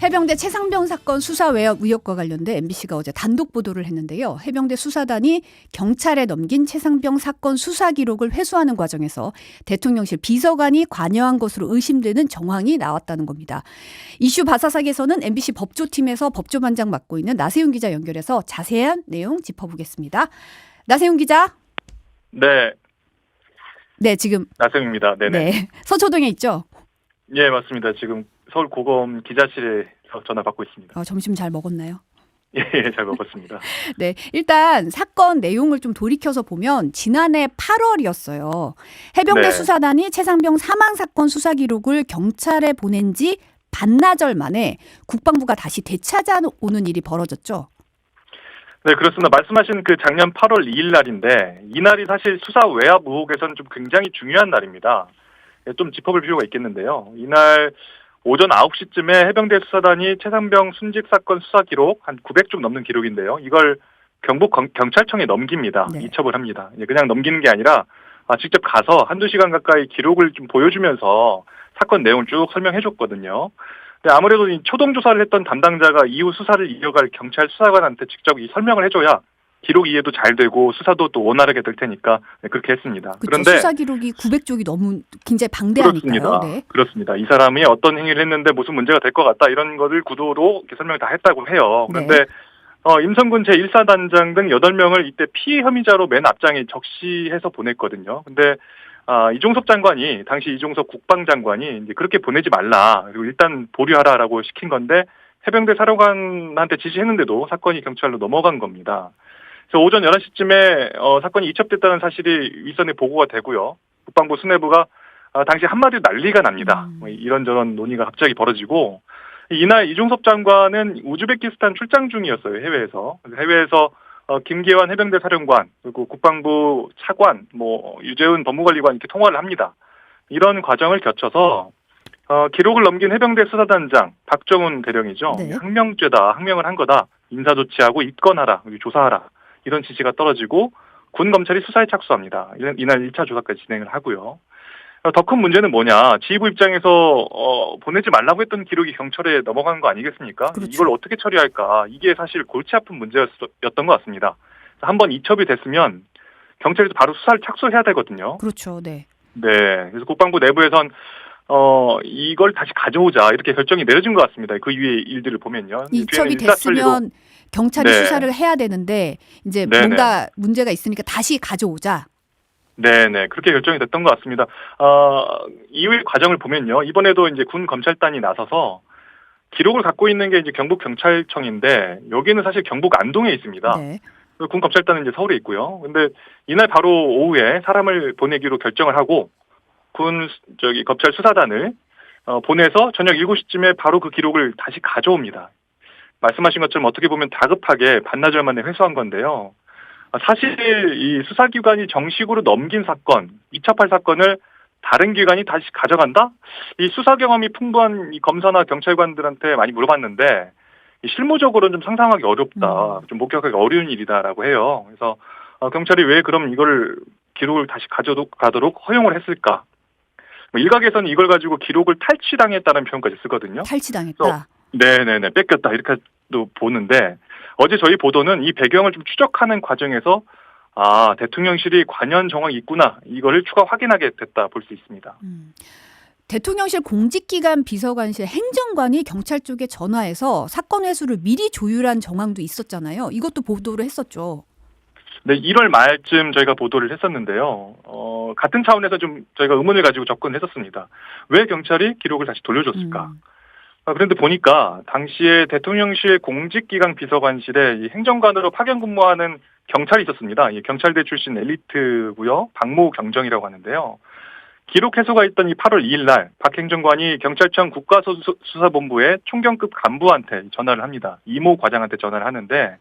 해병대 최상병 사건 수사 외압 의혹과 관련돼 MBC가 어제 단독 보도를 했는데요. 해병대 수사단이 경찰에 넘긴 최상병 사건 수사 기록을 회수하는 과정에서 대통령실 비서관이 관여한 것으로 의심되는 정황이 나왔다는 겁니다. 이슈 바사삭에서는 MBC 법조팀에서 법조반장 맡고 있는 나세훈 기자 연결해서 자세한 내용 짚어보겠습니다. 나세훈 기자. 네. 네, 지금 나세훈입니다. 네네. 네, 서초동에 있죠? 예, 맞습니다. 지금 서울고검 기자실에서 전화 받고 있습니다. 점심 잘 먹었나요? 예, 잘 먹었습니다. 네, 일단 사건 내용을 좀 돌이켜서 보면 지난해 8월이었어요. 해병대 네. 수사단이 최상병 사망 사건 수사 기록을 경찰에 보낸 지 반나절 만에 국방부가 다시 되찾아오는 일이 벌어졌죠. 네, 그렇습니다. 말씀하신 그 작년 8월 2일 날인데 이날이 사실 수사 외압 의혹에서는 좀 굉장히 중요한 날입니다. 좀 짚어볼 필요가 있겠는데요. 이날 오전 9시쯤에 해병대 수사단이 최상병 순직 사건 수사 기록 한 900쪽 넘는 기록인데요. 이걸 경북 경찰청에 넘깁니다. 네. 이첩을 합니다. 그냥 넘기는 게 아니라 직접 가서 한두 시간 가까이 기록을 좀 보여주면서 사건 내용을 쭉 설명해 줬거든요. 근데 아무래도 이 초동 조사를 했던 담당자가 이후 수사를 이어갈 경찰 수사관한테 직접 이 설명을 해줘야 기록 이해도 잘 되고 수사도 또 원활하게 될 테니까 그렇게 했습니다. 그렇죠. 그런데 수사 기록이 900쪽이 너무 굉장히 방대하니까요. 그렇습니다. 네. 그렇습니다. 이 사람이 어떤 행위를 했는데 무슨 문제가 될 것 같다 이런 것을 구도로 이렇게 설명을 다 했다고 해요. 그런데 네. 임성군 제1사단장 등 8명을 이때 피해 혐의자로 맨 앞장에 적시해서 보냈거든요. 근데 이종섭 장관이 당시 이종섭 국방장관이 이제 그렇게 보내지 말라. 그리고 일단 보류하라라고 시킨 건데 해병대 사령관한테 지시했는데도 사건이 경찰로 넘어간 겁니다. 그래서 오전 11시쯤에 사건이 이첩됐다는 사실이 윗선에 보고가 되고요. 국방부 수뇌부가 당시 한마디로 난리가 납니다. 이런저런 논의가 갑자기 벌어지고 이날 이종섭 장관은 우즈베키스탄 출장 중이었어요. 해외에서. 해외에서 김계환 해병대 사령관 그리고 국방부 차관 유재훈 법무관리관 이렇게 통화를 합니다. 이런 과정을 거쳐서 기록을 넘긴 해병대 수사단장 박정훈 대령이죠. 네. 항명죄다. 항명을 한 거다. 인사조치하고 입건하라. 조사하라. 이런 지시가 떨어지고 군 검찰이 수사에 착수합니다. 이날 1차 조사까지 진행을 하고요. 더 큰 문제는 뭐냐. 지휘부 입장에서 보내지 말라고 했던 기록이 경찰에 넘어간 거 아니겠습니까? 그렇죠. 이걸 어떻게 처리할까. 이게 사실 골치 아픈 문제였던 것 같습니다. 한번 이첩이 됐으면 경찰에서 바로 수사를 착수해야 되거든요. 그렇죠. 네. 네. 그래서 국방부 내부에선 이걸 다시 가져오자 이렇게 결정이 내려진 것 같습니다. 그 이후의 일들을 보면요. 이첩이 됐으면 경찰이 네. 수사를 해야 되는데 이제 네네. 뭔가 문제가 있으니까 다시 가져오자. 네네. 그렇게 결정이 됐던 것 같습니다. 이후의 과정을 보면요. 이번에도 이제 군 검찰단이 나서서 기록을 갖고 있는 게 이제 경북 경찰청인데 여기는 사실 경북 안동에 있습니다. 네. 군 검찰단은 이제 서울에 있고요. 근데 이날 바로 오후에 사람을 보내기로 결정을 하고 검찰 수사단을 보내서 저녁 7시쯤에 바로 그 기록을 다시 가져옵니다. 말씀하신 것처럼 어떻게 보면 다급하게 반나절 만에 회수한 건데요. 사실 이 수사기관이 정식으로 넘긴 사건, 이첩할 사건을 다른 기관이 다시 가져간다? 이 수사 경험이 풍부한 이 검사나 경찰관들한테 많이 물어봤는데 실무적으로는 좀 상상하기 어렵다, 좀 목격하기 어려운 일이다라고 해요. 그래서 경찰이 왜 그럼 이걸 기록을 다시 가져가도록 허용을 했을까? 일각에서는 이걸 가지고 기록을 탈취당했다는 표현까지 쓰거든요. 탈취당했다. 네네네, 뺏겼다 이렇게도 보는데 어제 저희 보도는 이 배경을 좀 추적하는 과정에서 대통령실이 관여한 정황이 있구나 이거를 추가 확인하게 됐다 볼 수 있습니다. 대통령실 공직기관 비서관실 행정관이 경찰 쪽에 전화해서 사건 회수를 미리 조율한 정황도 있었잖아요. 이것도 보도를 했었죠. 네, 1월 말쯤 저희가 보도를 했었는데요. 같은 차원에서 좀 저희가 의문을 가지고 접근했었습니다. 왜 경찰이 기록을 다시 돌려줬을까? 그런데 보니까 당시에 대통령실 공직기강 비서관실에 이 행정관으로 파견 근무하는 경찰이 있었습니다. 이 경찰대 출신 엘리트고요. 박모 경정이라고 하는데요. 기록 해소가 있던 이 8월 2일 날 박 행정관이 경찰청 국가수사본부의 총경급 간부한테 전화를 합니다. 이모 과장한테 전화를 하는데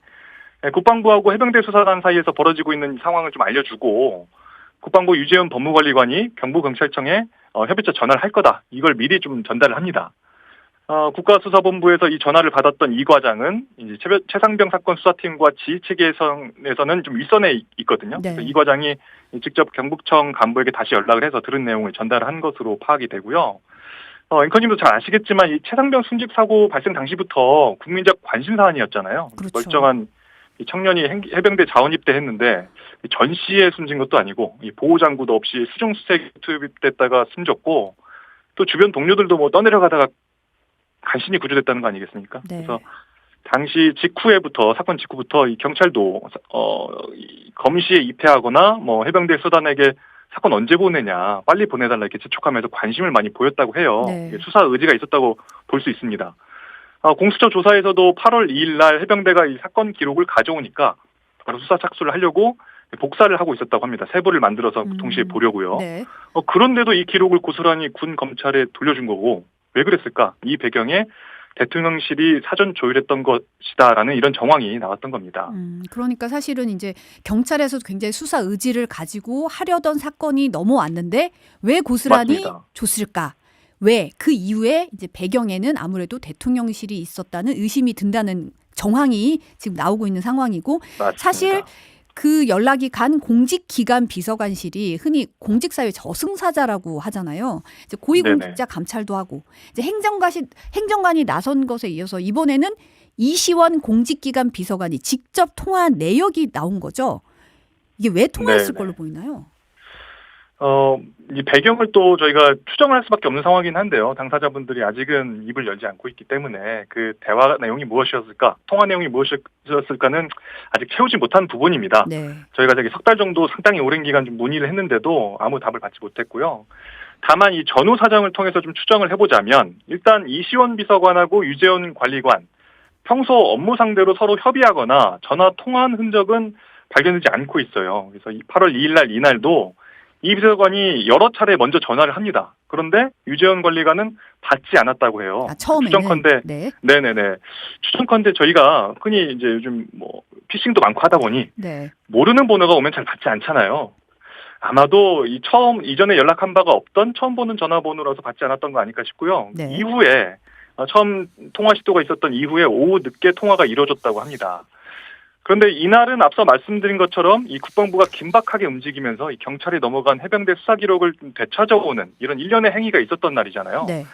국방부하고 해병대 수사단 사이에서 벌어지고 있는 상황을 좀 알려주고 국방부 유재훈 법무관리관이 경북경찰청에 협의체 전화를 할 거다. 이걸 미리 좀 전달을 합니다. 국가수사본부에서 이 전화를 받았던 이 과장은 이제 최상병 사건 수사팀과 지휘체계에서는 좀 윗선에 있거든요. 네. 그래서 이 과장이 직접 경북청 간부에게 다시 연락을 해서 들은 내용을 전달한 것으로 파악이 되고요. 앵커님도 잘 아시겠지만 이 최상병 순직 사고 발생 당시부터 국민적 관심 사안이었잖아요. 그렇죠. 멀쩡한 이 청년이 해병대 자원 입대했는데 전시에 숨진 것도 아니고 이 보호 장구도 없이 수중수색에 투입됐다가 숨졌고 또 주변 동료들도 뭐 떠내려가다가 간신히 구조됐다는 거 아니겠습니까? 네. 그래서 당시 사건 직후부터 이 경찰도 이 검시에 입회하거나 뭐 해병대 수단에게 사건 언제 보내냐, 빨리 보내달라 이렇게 재촉하면서 관심을 많이 보였다고 해요. 네. 수사 의지가 있었다고 볼 수 있습니다. 공수처 조사에서도 8월 2일 날 해병대가 이 사건 기록을 가져오니까 바로 수사 착수를 하려고 복사를 하고 있었다고 합니다. 세부를 만들어서 동시에 보려고요. 네. 그런데도 이 기록을 고스란히 군 검찰에 돌려준 거고 왜 그랬을까? 이 배경에 대통령실이 사전 조율했던 것이다라는 이런 정황이 나왔던 겁니다. 그러니까 사실은 이제 경찰에서 굉장히 수사 의지를 가지고 하려던 사건이 넘어왔는데 왜 고스란히 맞습니다. 줬을까? 왜? 그 이후에 이제 배경에는 아무래도 대통령실이 있었다는 의심이 든다는 정황이 지금 나오고 있는 상황이고 맞습니다. 사실 그 연락이 간 공직기관 비서관실이 흔히 공직사회 저승사자라고 하잖아요. 이제 고위공직자 감찰도 하고 이제 행정관이 나선 것에 이어서 이번에는 이시원 공직기관 비서관이 직접 통화한 내역이 나온 거죠. 이게 왜 통화했을 걸로 보이나요? 이 배경을 또 저희가 추정을 할 수밖에 없는 상황이긴 한데요. 당사자분들이 아직은 입을 열지 않고 있기 때문에 그 대화 내용이 무엇이었을까, 통화 내용이 무엇이었을까는 아직 채우지 못한 부분입니다. 네. 저희가 석 달 정도 상당히 오랜 기간 좀 문의를 했는데도 아무 답을 받지 못했고요. 다만 이 전후 사정을 통해서 좀 추정을 해보자면 일단 이시원 비서관하고 유재원 관리관 평소 업무 상대로 서로 협의하거나 전화 통화한 흔적은 발견되지 않고 있어요. 그래서 8월 2일 날 이날도 이 비서관이 여러 차례 먼저 전화를 합니다. 그런데 유재원 관리관은 받지 않았다고 해요. 처음에는. 추정컨대, 네. 네네네. 추정컨대 저희가 흔히 이제 요즘 뭐 피싱도 많고 하다 보니 네. 모르는 번호가 오면 잘 받지 않잖아요. 아마도 이전에 연락한 바가 없던 처음 보는 전화번호라서 받지 않았던 거 아닐까 싶고요. 네. 이후에 처음 통화 시도가 있었던 이후에 오후 늦게 통화가 이루어졌다고 합니다. 그런데 이날은 앞서 말씀드린 것처럼 이 국방부가 긴박하게 움직이면서 이 경찰이 넘어간 해병대 수사 기록을 되찾아오는 이런 일련의 행위가 있었던 날이잖아요. 네.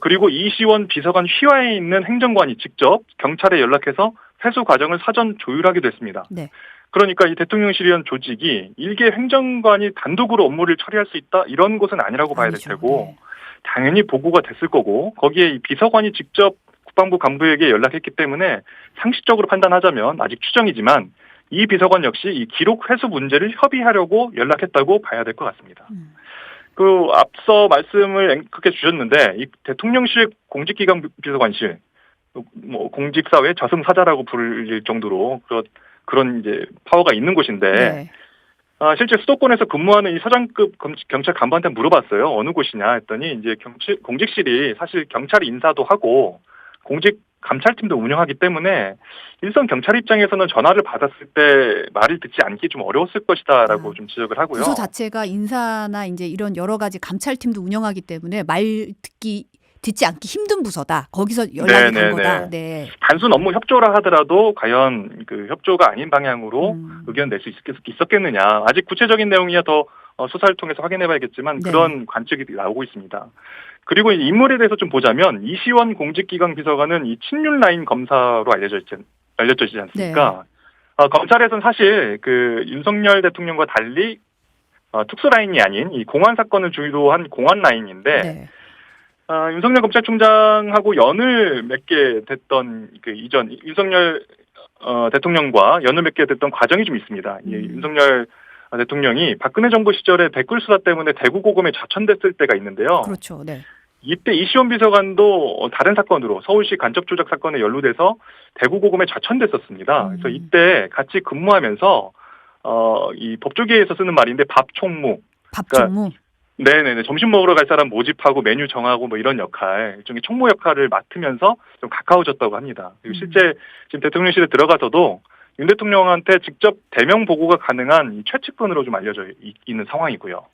그리고 이시원 비서관 휘하에 있는 행정관이 직접 경찰에 연락해서 회수 과정을 사전 조율하기도 했습니다. 네. 그러니까 이 대통령실이란 조직이 일개 행정관이 단독으로 업무를 처리할 수 있다 이런 곳은 아니라고 봐야 될 아니죠. 테고 네. 당연히 보고가 됐을 거고 거기에 이 비서관이 직접 국방부 간부에게 연락했기 때문에 상식적으로 판단하자면 아직 추정이지만 이 비서관 역시 이 기록 회수 문제를 협의하려고 연락했다고 봐야 될 것 같습니다. 그 앞서 말씀을 그렇게 주셨는데 이 대통령실 공직기관 비서관실 뭐 공직사회 저승사자라고 부를 정도로 그런 이제 파워가 있는 곳인데 네. 실제 수도권에서 근무하는 이 서장급 경찰 간부한테 물어봤어요. 어느 곳이냐 했더니 이제 공직실이 사실 경찰 인사도 하고 공직 감찰팀도 운영하기 때문에 일선 경찰 입장에서는 전화를 받았을 때 말을 듣지 않기 좀 어려웠을 것이다라고 좀 지적을 하고요. 부서 자체가 인사나 이제 이런 여러 가지 감찰팀도 운영하기 때문에 듣지 않기 힘든 부서다. 거기서 연락이 간 거다. 네. 단순 업무 협조라 하더라도 과연 그 협조가 아닌 방향으로 의견 낼 수 있었겠느냐. 아직 구체적인 내용이야 더 수사를 통해서 확인해봐야겠지만 네. 그런 관측이 나오고 있습니다. 그리고 이 인물에 대해서 좀 보자면 이시원 공직기강 비서관은 이 친윤 라인 검사로 알려져 있지 않습니까? 네. 검찰에서는 사실 그 윤석열 대통령과 달리 특수 라인이 아닌 이 공안 사건을 주도한 공안 라인인데 네. 윤석열 검찰총장하고 연을 맺게 됐던 그 이전 윤석열 대통령과 연을 맺게 됐던 과정이 좀 있습니다. 윤석열 대통령이 박근혜 정부 시절에 댓글 수사 때문에 대구 고검에 좌천됐을 때가 있는데요. 그렇죠. 네. 이때 이시원 비서관도 다른 사건으로 서울시 간첩 조작 사건에 연루돼서 대구 고검에 좌천됐었습니다. 그래서 이때 같이 근무하면서 이 법조계에서 쓰는 말인데 밥총무. 밥총무. 그러니까 네네네. 점심 먹으러 갈 사람 모집하고 메뉴 정하고 뭐 이런 역할, 일종의 총무 역할을 맡으면서 좀 가까워졌다고 합니다. 그리고 실제 지금 대통령실에 들어가서도 윤 대통령한테 직접 대면 보고가 가능한 이 최측근으로 좀 알려져 있는 상황이고요.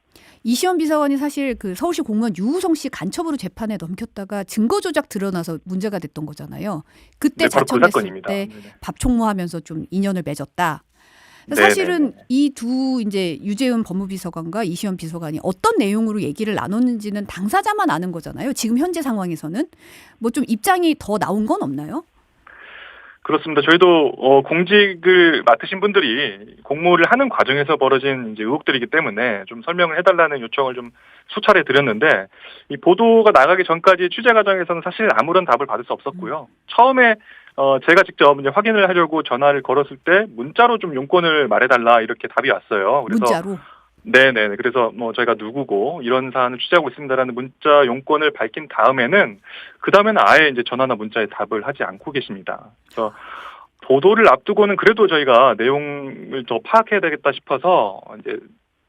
이시원 비서관이 사실 그 서울시 공무원 유우성 씨 간첩으로 재판에 넘겼다가 증거 조작 드러나서 문제가 됐던 거잖아요. 그때 네, 바로 그 자천됐을 사건입니다. 때 네네. 밥총무하면서 좀 인연을 맺었다. 사실은 이 두 이제 유재은 법무비서관과 이시연 비서관이 어떤 내용으로 얘기를 나눴는지는 당사자만 아는 거잖아요. 지금 현재 상황에서는 뭐 좀 입장이 더 나온 건 없나요? 그렇습니다. 저희도 공직을 맡으신 분들이 공모를 하는 과정에서 벌어진 이제 의혹들이기 때문에 좀 설명을 해달라는 요청을 좀 수차례 드렸는데 이 보도가 나가기 전까지 취재 과정에서는 사실 아무런 답을 받을 수 없었고요. 처음에 제가 직접 이제 확인을 하려고 전화를 걸었을 때 문자로 좀 용건을 말해달라 이렇게 답이 왔어요. 그래서 문자로? 네네. 그래서 뭐 저희가 누구고 이런 사안을 취재하고 있습니다라는 문자 용건을 밝힌 다음에는 그 다음에는 아예 이제 전화나 문자에 답을 하지 않고 계십니다. 그래서 보도를 앞두고는 그래도 저희가 내용을 더 파악해야 되겠다 싶어서 이제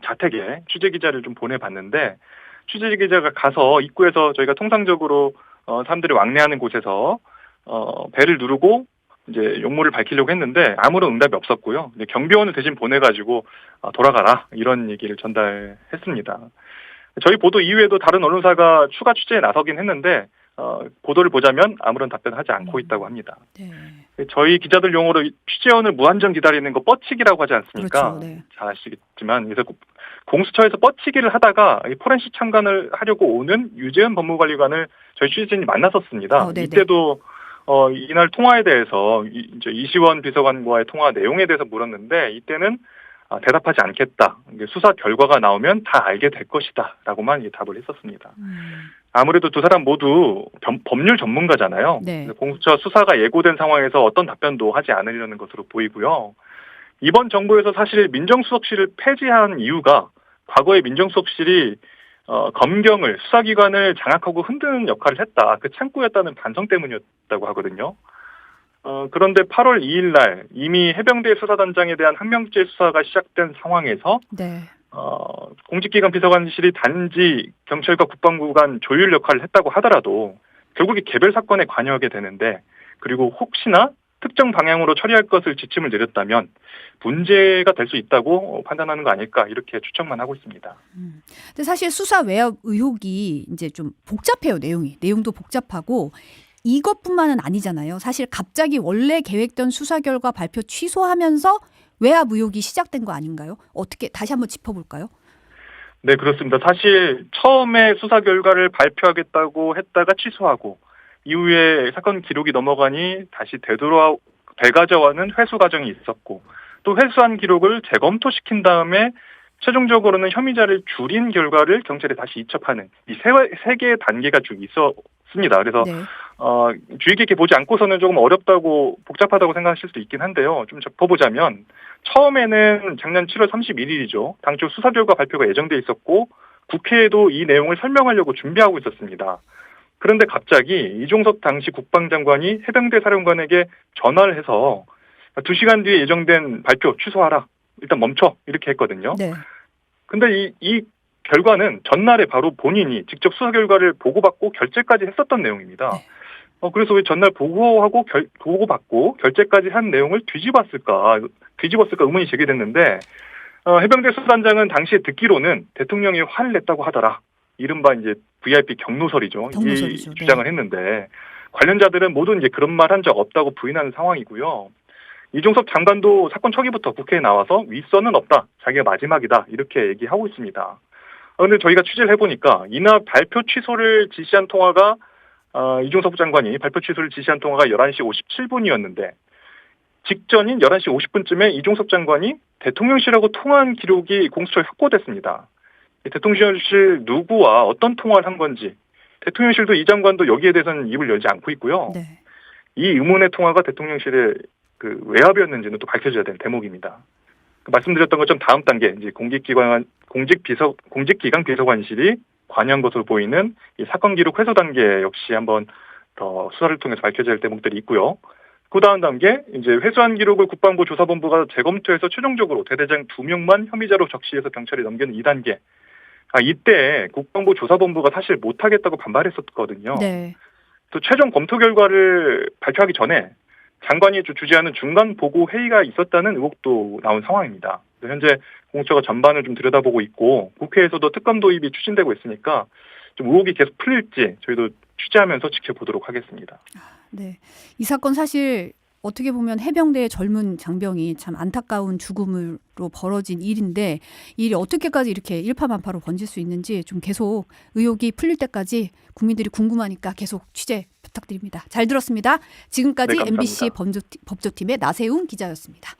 자택에 취재 기자를 좀 보내봤는데 취재 기자가 가서 입구에서 저희가 통상적으로 사람들이 왕래하는 곳에서 벨을 누르고 이제 용모를 밝히려고 했는데 아무런 응답이 없었고요. 이제 경비원을 대신 보내가지고 돌아가라 이런 얘기를 전달했습니다. 저희 보도 이후에도 다른 언론사가 추가 취재에 나서긴 했는데 보도를 보자면 아무런 답변하지 않고 있다고 합니다. 네. 저희 기자들 용어로 취재원을 무한정 기다리는 거 뻗치기라고 하지 않습니까? 그렇죠. 네. 잘 아시겠지만 그래서 공수처에서 뻗치기를 하다가 포렌식 참관을 하려고 오는 유재은 법무관리관을 저희 취재진이 만났었습니다. 이때도 이날 통화에 대해서 이제 이시원 비서관과의 통화 내용에 대해서 물었는데 이때는 대답하지 않겠다. 수사 결과가 나오면 다 알게 될 것이다라고만 답을 했었습니다. 아무래도 두 사람 모두 법률 전문가잖아요. 네. 공수처 수사가 예고된 상황에서 어떤 답변도 하지 않으려는 것으로 보이고요. 이번 정부에서 사실 민정수석실을 폐지한 이유가 과거에 민정수석실이 검경을 수사기관을 장악하고 흔드는 역할을 했다. 그 창구였다는 반성 때문이었다고 하거든요. 그런데 8월 2일 날 이미 해병대 수사단장에 대한 항명죄 수사가 시작된 상황에서 네. 공직기관 비서관실이 단지 경찰과 국방부 간 조율 역할을 했다고 하더라도 결국에 개별 사건에 관여하게 되는데 그리고 혹시나 특정 방향으로 처리할 것을 지침을 내렸다면 문제가 될 수 있다고 판단하는 거 아닐까 이렇게 추측만 하고 있습니다. 근데 사실 수사 외압 의혹이 이제 좀 복잡해요. 내용도 복잡하고 이것뿐만은 아니잖아요. 사실 갑자기 원래 계획된 수사 결과 발표 취소하면서 외압 의혹이 시작된 거 아닌가요? 어떻게 다시 한번 짚어볼까요? 네, 그렇습니다. 사실 처음에 수사 결과를 발표하겠다고 했다가 취소하고 이후에 사건 기록이 넘어가니 다시 되가져와는 회수 과정이 있었고 또 회수한 기록을 재검토시킨 다음에 최종적으로는 혐의자를 줄인 결과를 경찰에 다시 이첩하는 이 세 개의 단계가 쭉 있었습니다. 그래서 네. 주의 깊게 보지 않고서는 조금 어렵다고 복잡하다고 생각하실 수도 있긴 한데요. 좀 짚어보자면 처음에는 작년 7월 31일이죠. 당초 수사 결과 발표가 예정돼 있었고 국회에도 이 내용을 설명하려고 준비하고 있었습니다. 그런데 갑자기 이종석 당시 국방장관이 해병대 사령관에게 전화를 해서 2시간 뒤에 예정된 발표 취소하라. 일단 멈춰. 이렇게 했거든요. 네. 근데 이 결과는 전날에 바로 본인이 직접 수사 결과를 보고받고 결재까지 했었던 내용입니다. 네. 그래서 왜 전날 보고받고 결재까지 한 내용을 뒤집었을까 의문이 제기됐는데 해병대 수사단장은 당시에 듣기로는 대통령이 화를 냈다고 하더라. 이른바 이제 VIP 경로설이죠. 이 주장을 했는데 관련자들은 모두 이제 그런 말 한 적 없다고 부인하는 상황이고요. 이종석 장관도 사건 초기부터 국회에 나와서 윗선은 없다. 자기가 마지막이다. 이렇게 얘기하고 있습니다. 그런데 저희가 취재를 해보니까 이날 발표 취소를 지시한 통화가 이종석 장관이 발표 취소를 지시한 통화가 11시 57분이었는데 직전인 11시 50분쯤에 이종석 장관이 대통령실하고 통화한 기록이 공수처에 확보됐습니다. 대통령실 누구와 어떤 통화를 한 건지 대통령실도 이 장관도 여기에 대해서는 입을 열지 않고 있고요. 네. 이 의문의 통화가 대통령실의 그 외압이었는지는 또 밝혀져야 되는 대목입니다. 말씀드렸던 것처럼 다음 단계 이제 공직기관 비서관실이 관여한 것으로 보이는 이 사건 기록 회수 단계 역시 한번 더 수사를 통해서 밝혀져야 할 대목들이 있고요. 그 다음 단계 이제 회수한 기록을 국방부 조사본부가 재검토해서 최종적으로 대대장 2명만 혐의자로 적시해서 경찰에 넘기는 2단계. 이때 국방부 조사본부가 사실 못하겠다고 반발했었거든요. 네. 또 최종 검토 결과를 발표하기 전에 장관이 주재하는 중간 보고 회의가 있었다는 의혹도 나온 상황입니다. 현재 공수처가 전반을 좀 들여다보고 있고 국회에서도 특검 도입이 추진되고 있으니까 좀 의혹이 계속 풀릴지 저희도 취재하면서 지켜보도록 하겠습니다. 네, 이 사건 사실 어떻게 보면 해병대의 젊은 장병이 참 안타까운 죽음으로 벌어진 일인데 이 일이 어떻게까지 이렇게 일파만파로 번질 수 있는지 좀 계속 의혹이 풀릴 때까지 국민들이 궁금하니까 계속 취재 부탁드립니다. 잘 들었습니다. 지금까지 네, 감사합니다. MBC 법조팀의 나세훈 기자였습니다.